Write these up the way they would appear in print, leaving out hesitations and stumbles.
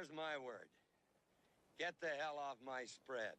here's my word. Get the hell off my spread.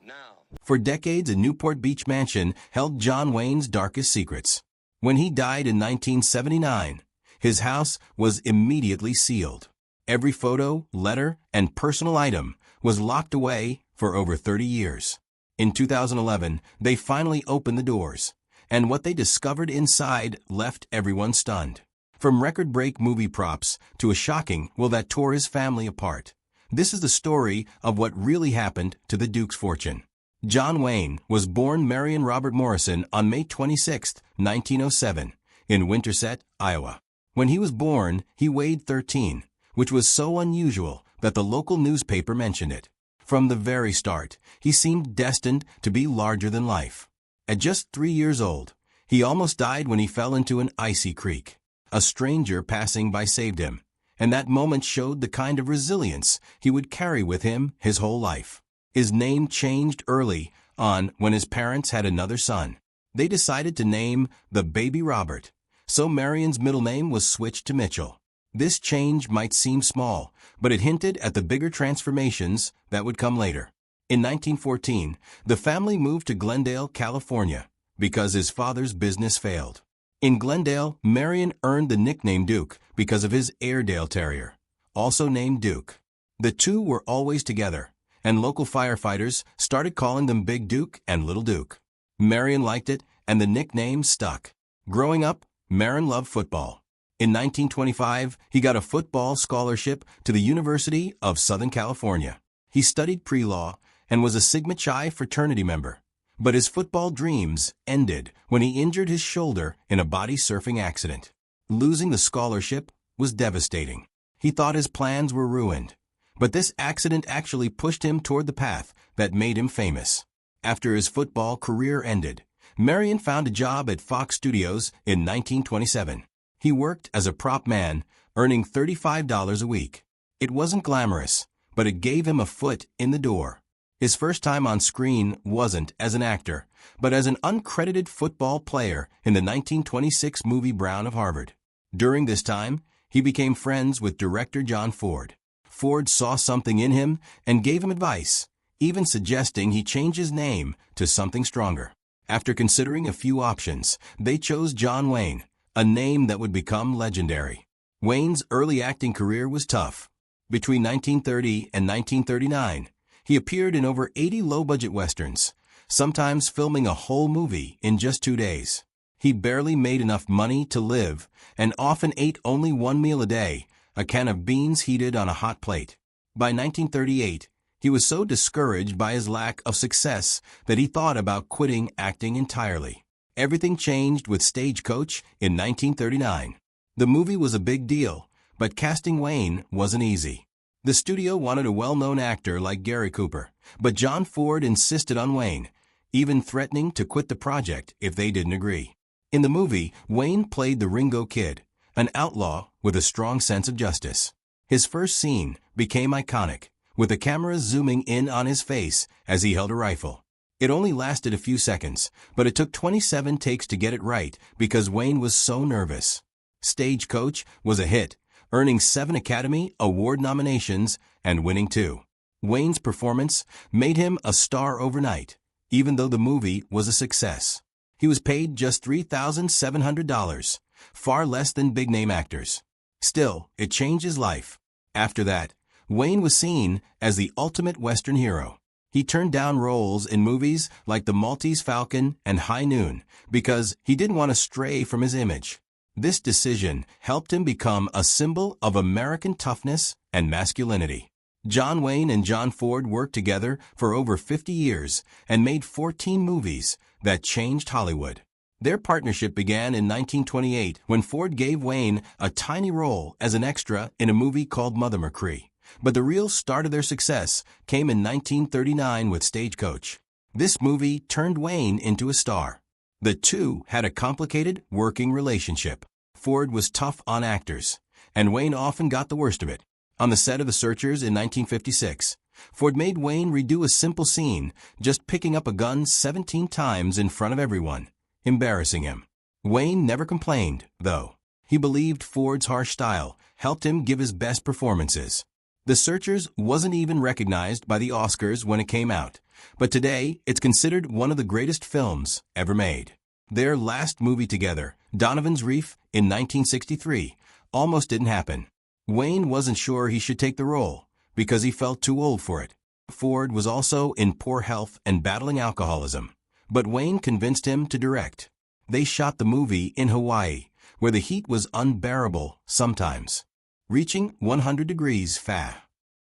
Now. For decades, a Newport Beach mansion held John Wayne's darkest secrets. When he died in 1979, his house was immediately sealed. Every photo, letter, and personal item was locked away for over 30 years. In 2011, they finally opened the doors, and what they discovered inside left everyone stunned. From record-break movie props to a shocking will that tore his family apart. This is the story of what really happened to the Duke's fortune. John Wayne was born Marion Robert Morrison on May 26, 1907, in Winterset, Iowa. When he was born, he weighed 13, which was so unusual that the local newspaper mentioned it. From the very start, he seemed destined to be larger than life. At just 3 years old, he almost died when he fell into an icy creek. A stranger passing by saved him, and that moment showed the kind of resilience he would carry with him his whole life. His name changed early on when his parents had another son. They decided to name the baby Robert, so Marion's middle name was switched to Mitchell. This change might seem small, but it hinted at the bigger transformations that would come later. In 1914, the family moved to Glendale, California, because his father's business failed. In Glendale, Marion earned the nickname Duke because of his Airedale Terrier, also named Duke. The two were always together, and local firefighters started calling them Big Duke and Little Duke. Marion liked it, and the nickname stuck. Growing up, Marion loved football. In 1925, he got a football scholarship to the University of Southern California. He studied pre-law and was a Sigma Chi fraternity member. But his football dreams ended when he injured his shoulder in a body surfing accident. Losing the scholarship was devastating. He thought his plans were ruined. But this accident actually pushed him toward the path that made him famous. After his football career ended, Marion found a job at Fox Studios in 1927. He worked as a prop man, earning $35 a week. It wasn't glamorous, but it gave him a foot in the door. His first time on screen wasn't as an actor, but as an uncredited football player in the 1926 movie Brown of Harvard. During this time, he became friends with director John Ford. Ford saw something in him and gave him advice, even suggesting he change his name to something stronger. After considering a few options, they chose John Wayne, a name that would become legendary. Wayne's early acting career was tough. Between 1930 and 1939, he appeared in over 80 low-budget westerns, sometimes filming a whole movie in just 2 days. He barely made enough money to live and often ate only one meal a day, a can of beans heated on a hot plate. By 1938, he was so discouraged by his lack of success that he thought about quitting acting entirely. Everything changed with Stagecoach in 1939. The movie was a big deal, but casting Wayne wasn't easy. The studio wanted a well-known actor like Gary Cooper, but John Ford insisted on Wayne, even threatening to quit the project if they didn't agree. In the movie, Wayne played the Ringo Kid, an outlaw with a strong sense of justice. His first scene became iconic, with the camera zooming in on his face as he held a rifle. It only lasted a few seconds, but it took 27 takes to get it right because Wayne was so nervous. Stagecoach was a hit, earning 7 Academy Award nominations and winning 2. Wayne's performance made him a star overnight, even though the movie was a success. He was paid just $3,700, far less than big-name actors. Still, it changed his life. After that, Wayne was seen as the ultimate Western hero. He turned down roles in movies like The Maltese Falcon and High Noon because he didn't want to stray from his image. This decision helped him become a symbol of American toughness and masculinity. John Wayne and John Ford worked together for over 50 years and made 14 movies that changed Hollywood. Their partnership began in 1928 when Ford gave Wayne a tiny role as an extra in a movie called Mother McCree. But the real start of their success came in 1939 with Stagecoach. This movie turned Wayne into a star. The two had a complicated working relationship. Ford was tough on actors, and Wayne often got the worst of it. On the set of The Searchers in 1956, Ford made Wayne redo a simple scene, just picking up a gun 17 times in front of everyone, embarrassing him. Wayne never complained, though. He believed Ford's harsh style helped him give his best performances. The Searchers wasn't even recognized by the Oscars when it came out, but today it's considered one of the greatest films ever made. Their last movie together, Donovan's Reef, in 1963, almost didn't happen. Wayne wasn't sure he should take the role because he felt too old for it. Ford was also in poor health and battling alcoholism, but Wayne convinced him to direct. They shot the movie in Hawaii, where the heat was unbearable sometimes, reaching 100 degrees Fahrenheit.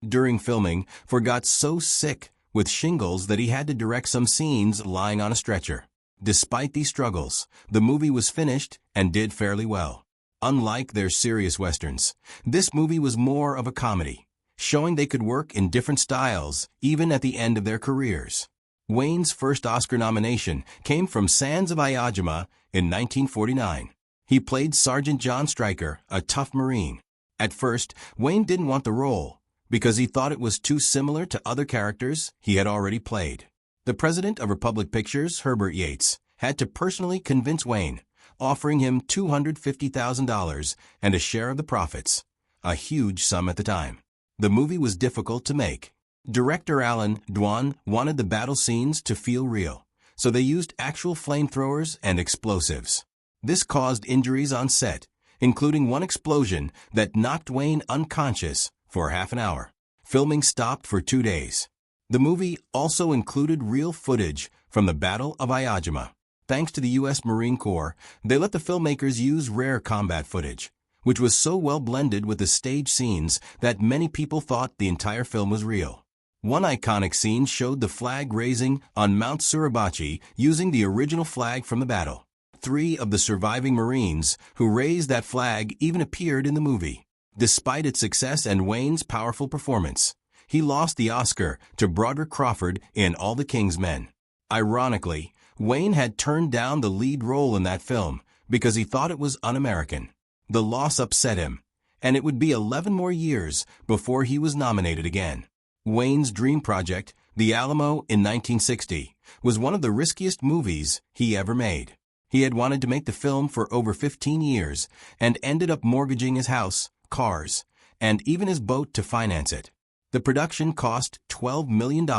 During filming, Ford got so sick with shingles that he had to direct some scenes lying on a stretcher. Despite these struggles, the movie was finished and did fairly well. Unlike their serious westerns, this movie was more of a comedy, showing they could work in different styles even at the end of their careers. Wayne's first Oscar nomination came from Sands of Iajima in 1949. He played Sergeant John Stryker, a tough Marine. At first, Wayne didn't want the role because he thought it was too similar to other characters he had already played. The president of Republic Pictures, Herbert Yates, had to personally convince Wayne, offering him $250,000 and a share of the profits, a huge sum at the time. The movie was difficult to make. Director Alan Dwan wanted the battle scenes to feel real, so they used actual flamethrowers and explosives. This caused injuries on set, including one explosion that knocked Wayne unconscious for half an hour. Filming stopped for 2 days. The movie also included real footage from the Battle of Iajima. Thanks to the U.S. Marine Corps, they let the filmmakers use rare combat footage, which was so well blended with the stage scenes that many people thought the entire film was real. One iconic scene showed the flag raising on Mount Suribachi using the original flag from the battle. 3 of the surviving Marines who raised that flag even appeared in the movie. Despite its success and Wayne's powerful performance, he lost the Oscar to Broderick Crawford in All the King's Men. Ironically, Wayne had turned down the lead role in that film because he thought it was un-American. The loss upset him, and it would be 11 more years before he was nominated again. Wayne's dream project, The Alamo in 1960, was one of the riskiest movies he ever made. He had wanted to make the film for over 15 years and ended up mortgaging his house, cars, and even his boat to finance it. The production cost $12 million,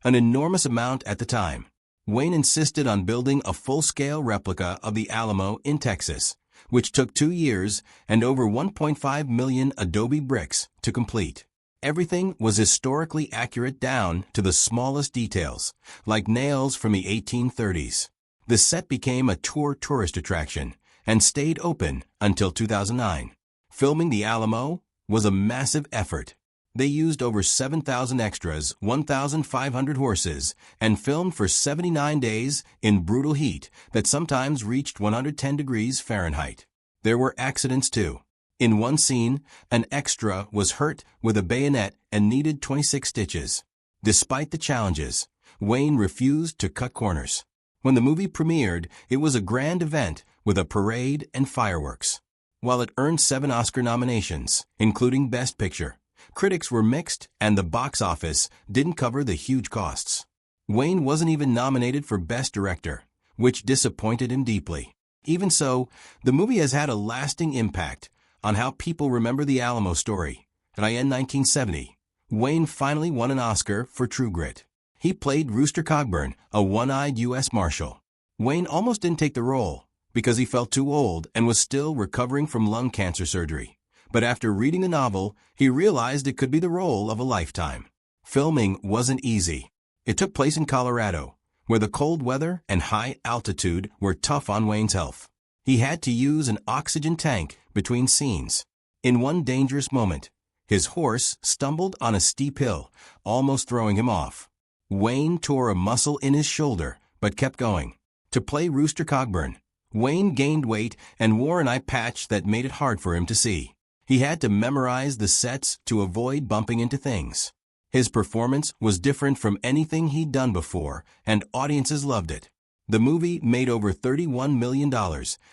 an enormous amount at the time. Wayne insisted on building a full-scale replica of the Alamo in Texas, which took 2 years and over 1.5 million adobe bricks to complete. Everything was historically accurate down to the smallest details, like nails from the 1830s. The set became a tourist attraction and stayed open until 2009. Filming the Alamo was a massive effort. They used over 7,000 extras, 1,500 horses, and filmed for 79 days in brutal heat that sometimes reached 110 degrees Fahrenheit. There were accidents too. In one scene, an extra was hurt with a bayonet and needed 26 stitches. Despite the challenges, Wayne refused to cut corners. When the movie premiered, it was a grand event with a parade and fireworks. While it earned 7 Oscar nominations, including Best Picture, critics were mixed and the box office didn't cover the huge costs. Wayne wasn't even nominated for Best Director, which disappointed him deeply. Even so, the movie has had a lasting impact on how people remember the Alamo story. In 1970, Wayne finally won an Oscar for True Grit. He played Rooster Cogburn, a one-eyed U.S. Marshal. Wayne almost didn't take the role because he felt too old and was still recovering from lung cancer surgery. But after reading the novel, he realized it could be the role of a lifetime. Filming wasn't easy. It took place in Colorado, where the cold weather and high altitude were tough on Wayne's health. He had to use an oxygen tank between scenes. In one dangerous moment, his horse stumbled on a steep hill, almost throwing him off. Wayne tore a muscle in his shoulder, but kept going. To play Rooster Cogburn, Wayne gained weight and wore an eye patch that made it hard for him to see. He had to memorize the sets to avoid bumping into things. His performance was different from anything he'd done before, and audiences loved it. The movie made over $31 million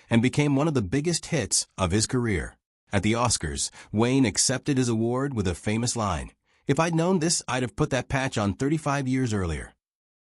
and became one of the biggest hits of his career. At the Oscars, Wayne accepted his award with a famous line, "If I'd known this, I'd have put that patch on 35 years earlier."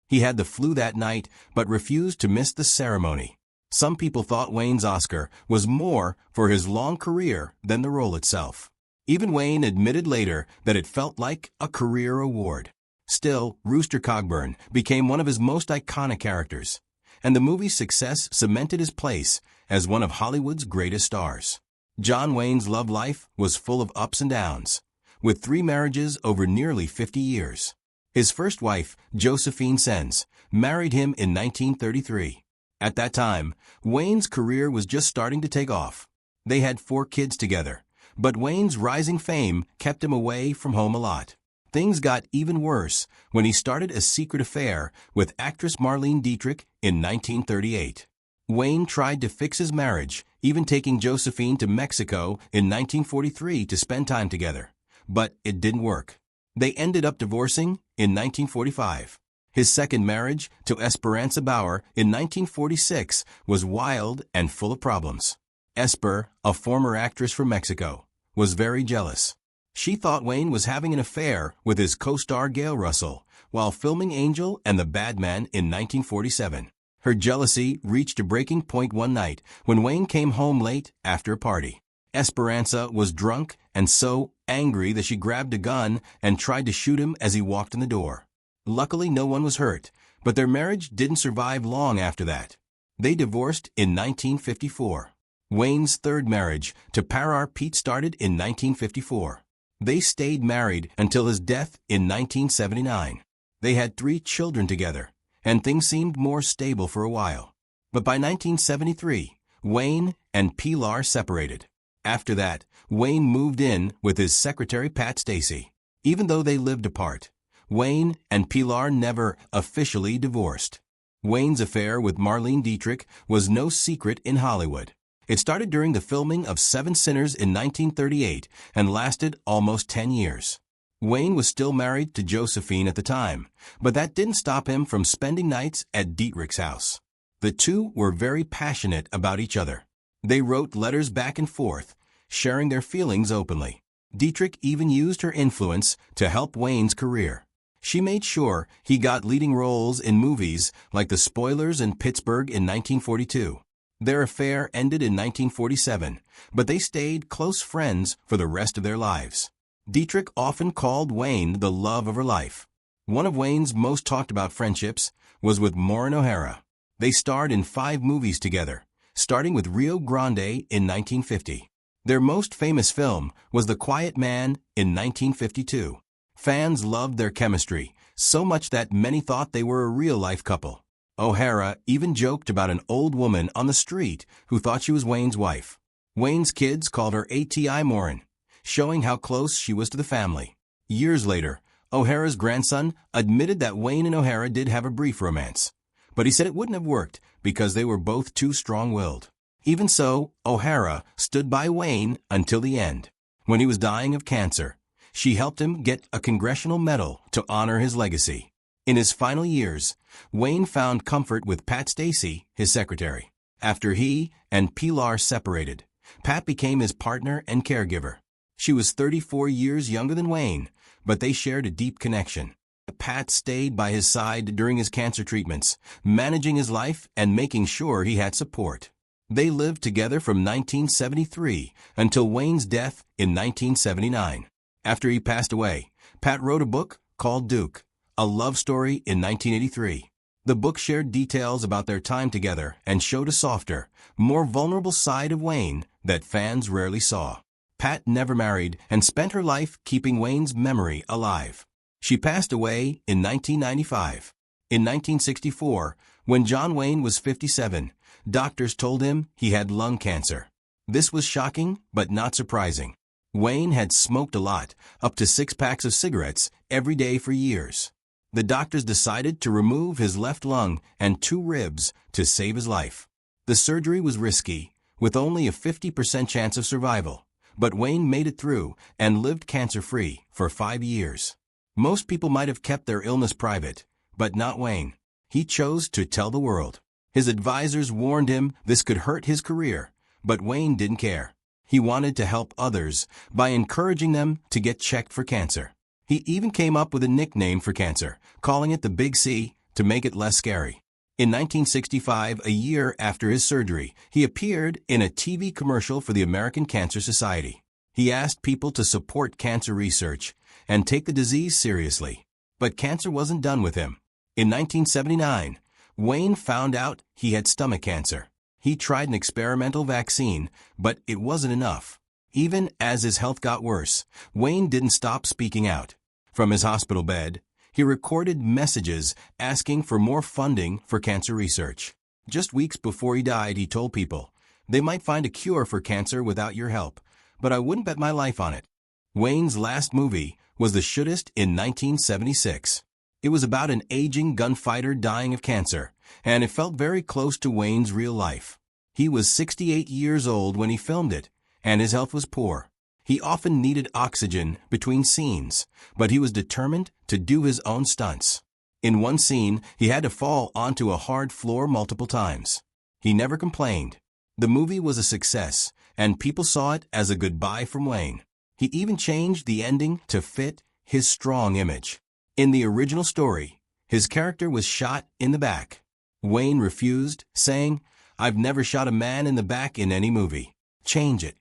He had the flu that night, but refused to miss the ceremony. Some people thought Wayne's Oscar was more for his long career than the role itself. Even Wayne admitted later that it felt like a career award. Still, Rooster Cogburn became one of his most iconic characters, and the movie's success cemented his place as one of Hollywood's greatest stars. John Wayne's love life was full of ups and downs, with 3 marriages over nearly 50 years. His first wife, Josephine Sens, married him in 1933. At that time, Wayne's career was just starting to take off. They had 4 kids together, but Wayne's rising fame kept him away from home a lot. Things got even worse when he started a secret affair with actress Marlene Dietrich in 1938. Wayne tried to fix his marriage, even taking Josephine to Mexico in 1943 to spend time together. But it didn't work. They ended up divorcing in 1945. His second marriage to Esperanza Bauer in 1946 was wild and full of problems. Esper, a former actress from Mexico, was very jealous. She thought Wayne was having an affair with his co-star Gail Russell while filming Angel and the Bad Man in 1947. Her jealousy reached a breaking point one night when Wayne came home late after a party. Esperanza was drunk and so angry that she grabbed a gun and tried to shoot him as he walked in the door. Luckily, no one was hurt, but their marriage didn't survive long after that. They divorced in 1954. Wayne's third marriage to Parar Pete started in 1954. They stayed married until his death in 1979. They had 3 children together, and things seemed more stable for a while. But by 1973, Wayne and Pilar separated. After that, Wayne moved in with his secretary Pat Stacy. Even though they lived apart, Wayne and Pilar never officially divorced. Wayne's affair with Marlene Dietrich was no secret in Hollywood. It started during the filming of 7 Sinners in 1938 and lasted almost 10 years. Wayne was still married to Josephine at the time, but that didn't stop him from spending nights at Dietrich's house. The two were very passionate about each other. They wrote letters back and forth, sharing their feelings openly. Dietrich even used her influence to help Wayne's career. She made sure he got leading roles in movies like The Spoilers and Pittsburgh in 1942. Their affair ended in 1947, but they stayed close friends for the rest of their lives. Dietrich often called Wayne the love of her life. One of Wayne's most talked about friendships was with Maureen O'Hara. They starred in 5 movies together, starting with Rio Grande in 1950. Their most famous film was The Quiet Man in 1952. Fans loved their chemistry, so much that many thought they were a real-life couple. O'Hara even joked about an old woman on the street who thought she was Wayne's wife. Wayne's kids called her ATI Maureen, showing how close she was to the family. Years later, O'Hara's grandson admitted that Wayne and O'Hara did have a brief romance, but he said it wouldn't have worked because they were both too strong-willed. Even so, O'Hara stood by Wayne until the end. When he was dying of cancer, she helped him get a congressional medal to honor his legacy. In his final years, Wayne found comfort with Pat Stacy, his secretary. After he and Pilar separated, Pat became his partner and caregiver. She was 34 years younger than Wayne, but they shared a deep connection. Pat stayed by his side during his cancer treatments, managing his life and making sure he had support. They lived together from 1973 until Wayne's death in 1979. After he passed away, Pat wrote a book called Duke, a love story in 1983. The book shared details about their time together and showed a softer, more vulnerable side of Wayne that fans rarely saw. Pat never married and spent her life keeping Wayne's memory alive. She passed away in 1995. In 1964, when John Wayne was 57, doctors told him he had lung cancer. This was shocking, but not surprising. Wayne had smoked a lot, up to 6 packs of cigarettes, every day for years. The doctors decided to remove his left lung and 2 ribs to save his life. The surgery was risky, with only a 50% chance of survival, but Wayne made it through and lived cancer-free for 5 years. Most people might have kept their illness private, but not Wayne. He chose to tell the world. His advisors warned him this could hurt his career, but Wayne didn't care. He wanted to help others by encouraging them to get checked for cancer. He even came up with a nickname for cancer, calling it the Big C, to make it less scary. In 1965, a year after his surgery, he appeared in a TV commercial for the American Cancer Society. He asked people to support cancer research and take the disease seriously. But cancer wasn't done with him. In 1979, Wayne found out he had stomach cancer. He tried an experimental vaccine, but it wasn't enough. Even as his health got worse, Wayne didn't stop speaking out. From his hospital bed, he recorded messages asking for more funding for cancer research. Just weeks before he died, he told people, "They might find a cure for cancer without your help, but I wouldn't bet my life on it." Wayne's last movie was The Shootist in 1976. It was about an aging gunfighter dying of cancer, and it felt very close to Wayne's real life. He was 68 years old when he filmed it, and his health was poor. He often needed oxygen between scenes, but he was determined to do his own stunts. In one scene, he had to fall onto a hard floor multiple times. He never complained. The movie was a success, and people saw it as a goodbye from Wayne. He even changed the ending to fit his strong image. In the original story, his character was shot in the back. Wayne refused, saying, "I've never shot a man in the back in any movie. Change it."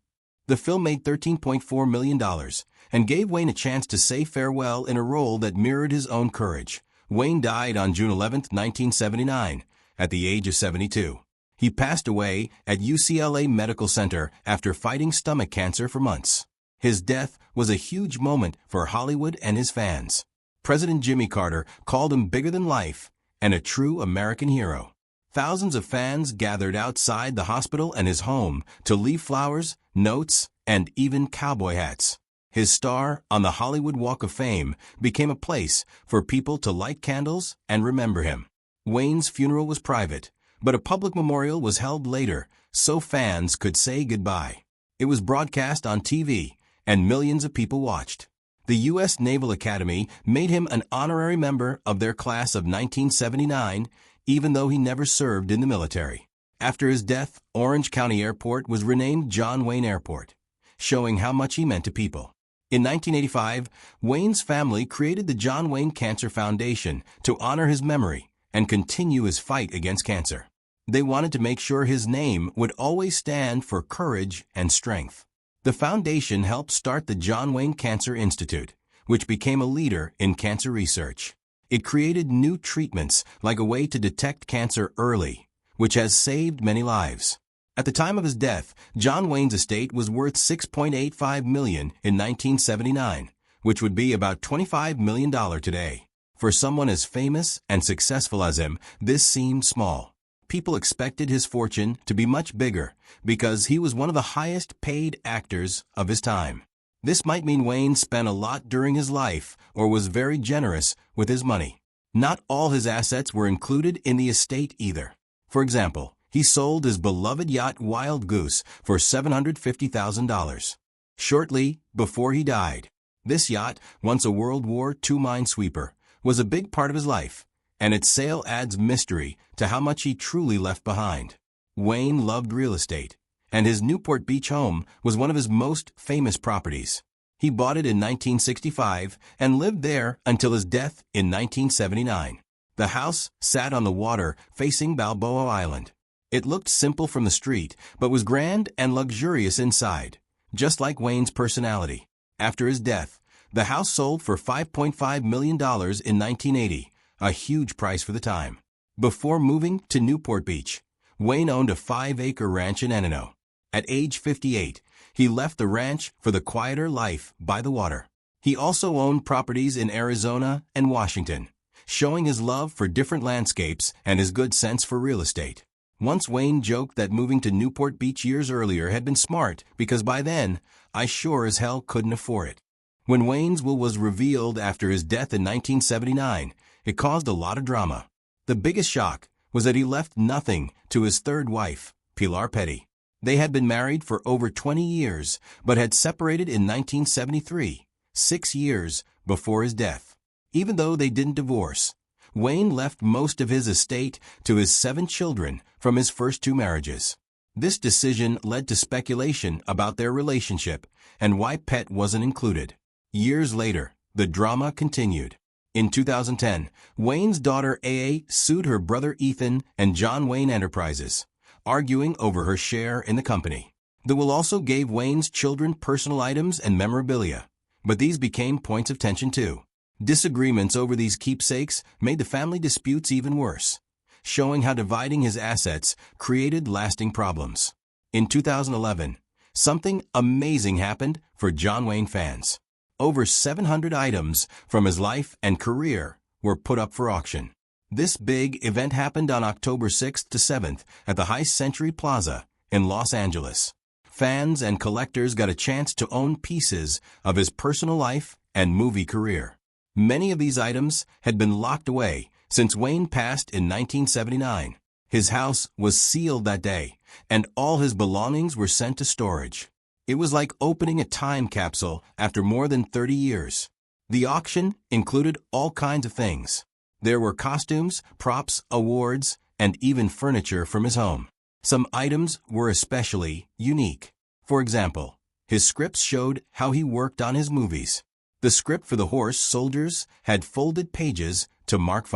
The film made $13.4 million and gave Wayne a chance to say farewell in a role that mirrored his own courage. Wayne died on June 11, 1979, at the age of 72. He passed away at UCLA Medical Center after fighting stomach cancer for months. His death was a huge moment for Hollywood and his fans. President Jimmy Carter called him bigger than life and a true American hero. Thousands of fans gathered outside the hospital and his home to leave flowers, notes, and even cowboy hats. His star on the Hollywood Walk of Fame became a place for people to light candles and remember him. Wayne's funeral was private, but a public memorial was held later so fans could say goodbye. It was broadcast on TV, and millions of people watched. The U.S. Naval Academy made him an honorary member of their class of 1979, even though he never served in the military. After his death, Orange County Airport was renamed John Wayne Airport, showing how much he meant to people. In 1985, Wayne's family created the John Wayne Cancer Foundation to honor his memory and continue his fight against cancer. They wanted to make sure his name would always stand for courage and strength. The foundation helped start the John Wayne Cancer Institute, which became a leader in cancer research. It created new treatments like a way to detect cancer early, which has saved many lives. At the time of his death, John Wayne's estate was worth $6.85 million in 1979, which would be about $25 million today. For someone as famous and successful as him, this seemed small. People expected his fortune to be much bigger because he was one of the highest paid actors of his time. This might mean Wayne spent a lot during his life or was very generous with his money. Not all his assets were included in the estate either. For example, he sold his beloved yacht Wild Goose for $750,000. Shortly before he died, this yacht, once a World War II minesweeper, was a big part of his life, and its sale adds mystery to how much he truly left behind. Wayne loved real estate, and his Newport Beach home was one of his most famous properties. He bought it in 1965 and lived there until his death in 1979. The house sat on the water facing Balboa Island. It looked simple from the street, but was grand and luxurious inside, just like Wayne's personality. After his death, the house sold for $5.5 million in 1980, a huge price for the time. Before moving to Newport Beach, Wayne owned a 5-acre ranch in Enino. At age 58, he left the ranch for the quieter life by the water. He also owned properties in Arizona and Washington, showing his love for different landscapes and his good sense for real estate. Once Wayne joked that moving to Newport Beach years earlier had been smart because by then, I sure as hell couldn't afford it. When Wayne's will was revealed after his death in 1979, it caused a lot of drama. The biggest shock was that he left nothing to his third wife, Pilar Petty. They had been married for over 20 years, but had separated in 1973, 6 years before his death. Even though they didn't divorce, Wayne left most of his estate to his 7 children from his first 2 marriages. This decision led to speculation about their relationship and why Pet wasn't included. Years later, the drama continued. In 2010, Wayne's daughter AA sued her brother Ethan and John Wayne Enterprises, arguing over her share in the company. The will also gave Wayne's children personal items and memorabilia, but these became points of tension too. Disagreements over these keepsakes made the family disputes even worse, showing how dividing his assets created lasting problems. In 2011, something amazing happened for John Wayne fans. Over 700 items from his life and career were put up for auction. This big event happened on October 6th to 7th at the High Century Plaza in Los Angeles. Fans and collectors got a chance to own pieces of his personal life and movie career. Many of these items had been locked away since Wayne passed in 1979. His house was sealed that day, and all his belongings were sent to storage. It was like opening a time capsule after more than 30 years. The auction included all kinds of things. There were costumes, props, awards, and even furniture from his home. Some items were especially unique. For example, his scripts showed how he worked on his movies. The script for The Horse Soldiers had folded pages to mark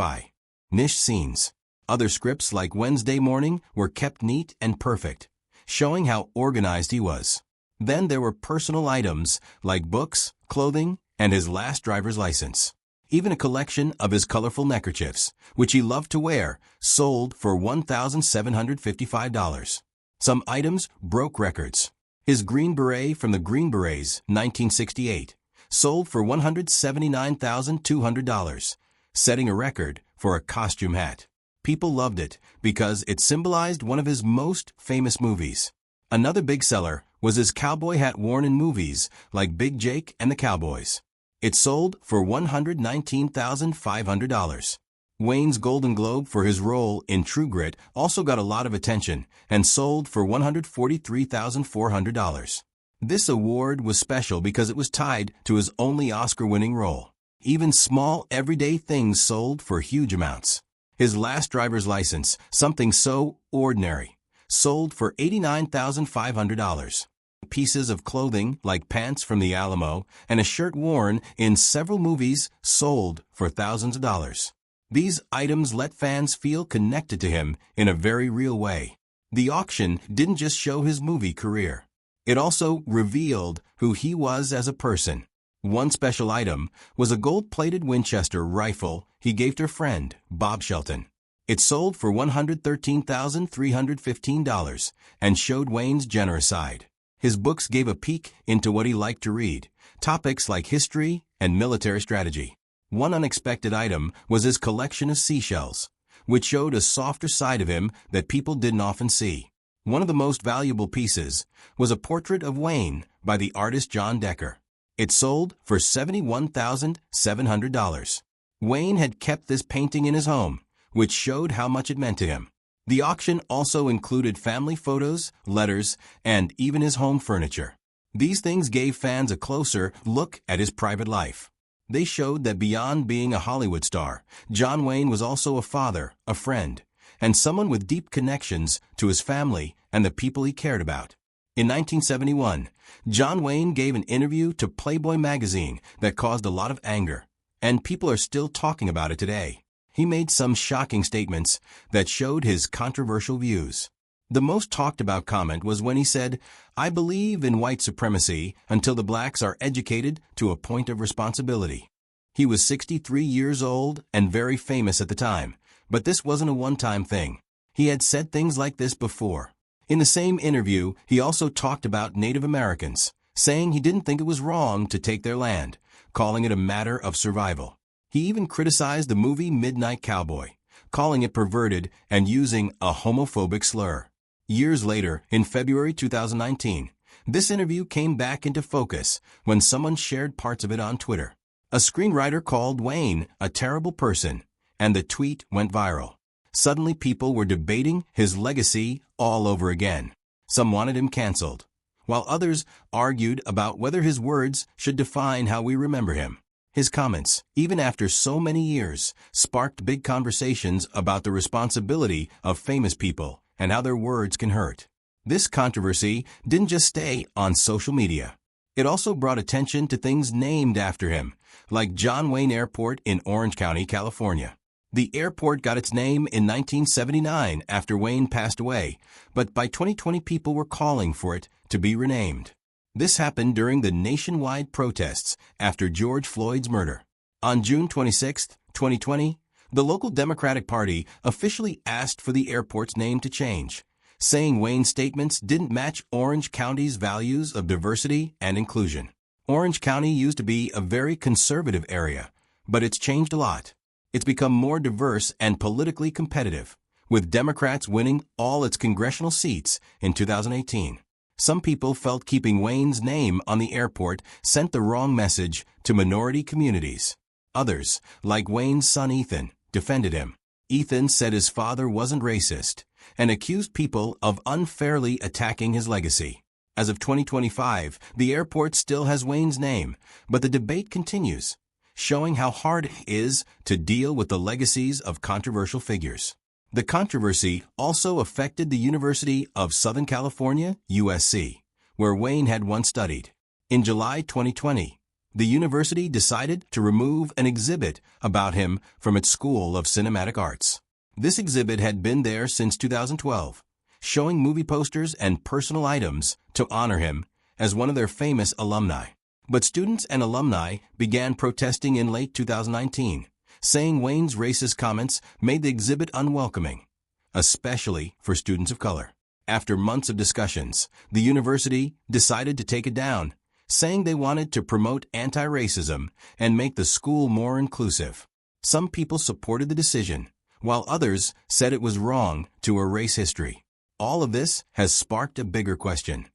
niche scenes. Other scripts like Wednesday Morning were kept neat and perfect, showing how organized he was. Then there were personal items like books, clothing, and his last driver's license. Even a collection of his colorful neckerchiefs, which he loved to wear, sold for $1,755. Some items broke records. His Green Beret from the Green Berets, 1968, sold for $179,200, setting a record for a costume hat. People loved it because it symbolized one of his most famous movies. Another big seller was his cowboy hat worn in movies like Big Jake and the Cowboys. It sold for $119,500. Wayne's Golden Globe for his role in True Grit also got a lot of attention and sold for $143,400. This award was special because it was tied to his only Oscar-winning role. Even small, everyday things sold for huge amounts. His last driver's license, something so ordinary, sold for $89,500. Pieces of clothing like pants from the Alamo and a shirt worn in several movies sold for thousands of dollars. These items let fans feel connected to him in a very real way. The auction didn't just show his movie career. It also revealed who he was as a person. One special item was a gold-plated Winchester rifle he gave to a friend, Bob Shelton. It sold for $113,315 and showed Wayne's generous side. His books gave a peek into what he liked to read, topics like history and military strategy. One unexpected item was his collection of seashells, which showed a softer side of him that people didn't often see. One of the most valuable pieces was a portrait of Wayne by the artist John Decker. It sold for $71,700. Wayne had kept this painting in his home, which showed how much it meant to him. The auction also included family photos, letters, and even his home furniture. These things gave fans a closer look at his private life. They showed that beyond being a Hollywood star, John Wayne was also a father, a friend, and someone with deep connections to his family and the people he cared about. In 1971, John Wayne gave an interview to Playboy magazine that caused a lot of anger, and people are still talking about it today. He made some shocking statements that showed his controversial views. The most talked about comment was when he said, "I believe in white supremacy until the blacks are educated to a point of responsibility." He was 63 years old and very famous at the time, but this wasn't a one-time thing. He had said things like this before. In the same interview, he also talked about Native Americans, saying he didn't think it was wrong to take their land, calling it a matter of survival. He even criticized the movie Midnight Cowboy, calling it perverted and using a homophobic slur. Years later, in February 2019, this interview came back into focus when someone shared parts of it on Twitter. A screenwriter called Wayne a terrible person, and the tweet went viral. Suddenly people were debating his legacy all over again. Some wanted him canceled, while others argued about whether his words should define how we remember him. His comments, even after so many years, sparked big conversations about the responsibility of famous people and how their words can hurt. This controversy didn't just stay on social media. It also brought attention to things named after him, like John Wayne Airport in Orange County, California. The airport got its name in 1979 after Wayne passed away, but by 2020 people were calling for it to be renamed. This happened during the nationwide protests after George Floyd's murder. On June 26, 2020, the local Democratic Party officially asked for the airport's name to change, saying Wayne's statements didn't match Orange County's values of diversity and inclusion. Orange County used to be a very conservative area, but it's changed a lot. It's become more diverse and politically competitive, with Democrats winning all its congressional seats in 2018. Some people felt keeping Wayne's name on the airport sent the wrong message to minority communities. Others, like Wayne's son Ethan, defended him. Ethan said his father wasn't racist and accused people of unfairly attacking his legacy. As of 2025, the airport still has Wayne's name, but the debate continues, showing how hard it is to deal with the legacies of controversial figures. The controversy also affected the University of Southern California, USC, where Wayne had once studied. In July 2020, the university decided to remove an exhibit about him from its School of Cinematic Arts. This exhibit had been there since 2012, showing movie posters and personal items to honor him as one of their famous alumni. But students and alumni began protesting in late 2019, saying Wayne's racist comments made the exhibit unwelcoming, especially for students of color. After months of discussions, the university decided to take it down, saying they wanted to promote anti-racism and make the school more inclusive. Some people supported the decision, while others said it was wrong to erase history. All of this has sparked a bigger question.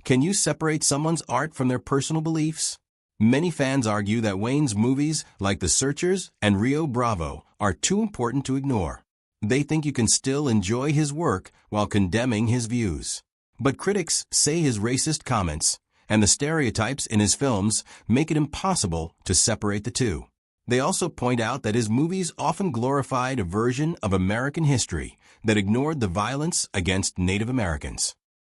Can you separate someone's art from their personal beliefs? Many fans argue that Wayne's movies like The Searchers and Rio Bravo are too important to ignore. They think you can still enjoy his work while condemning his views. But critics say his racist comments and the stereotypes in his films make it impossible to separate the two. They also point out that his movies often glorified a version of American history that ignored the violence against Native Americans.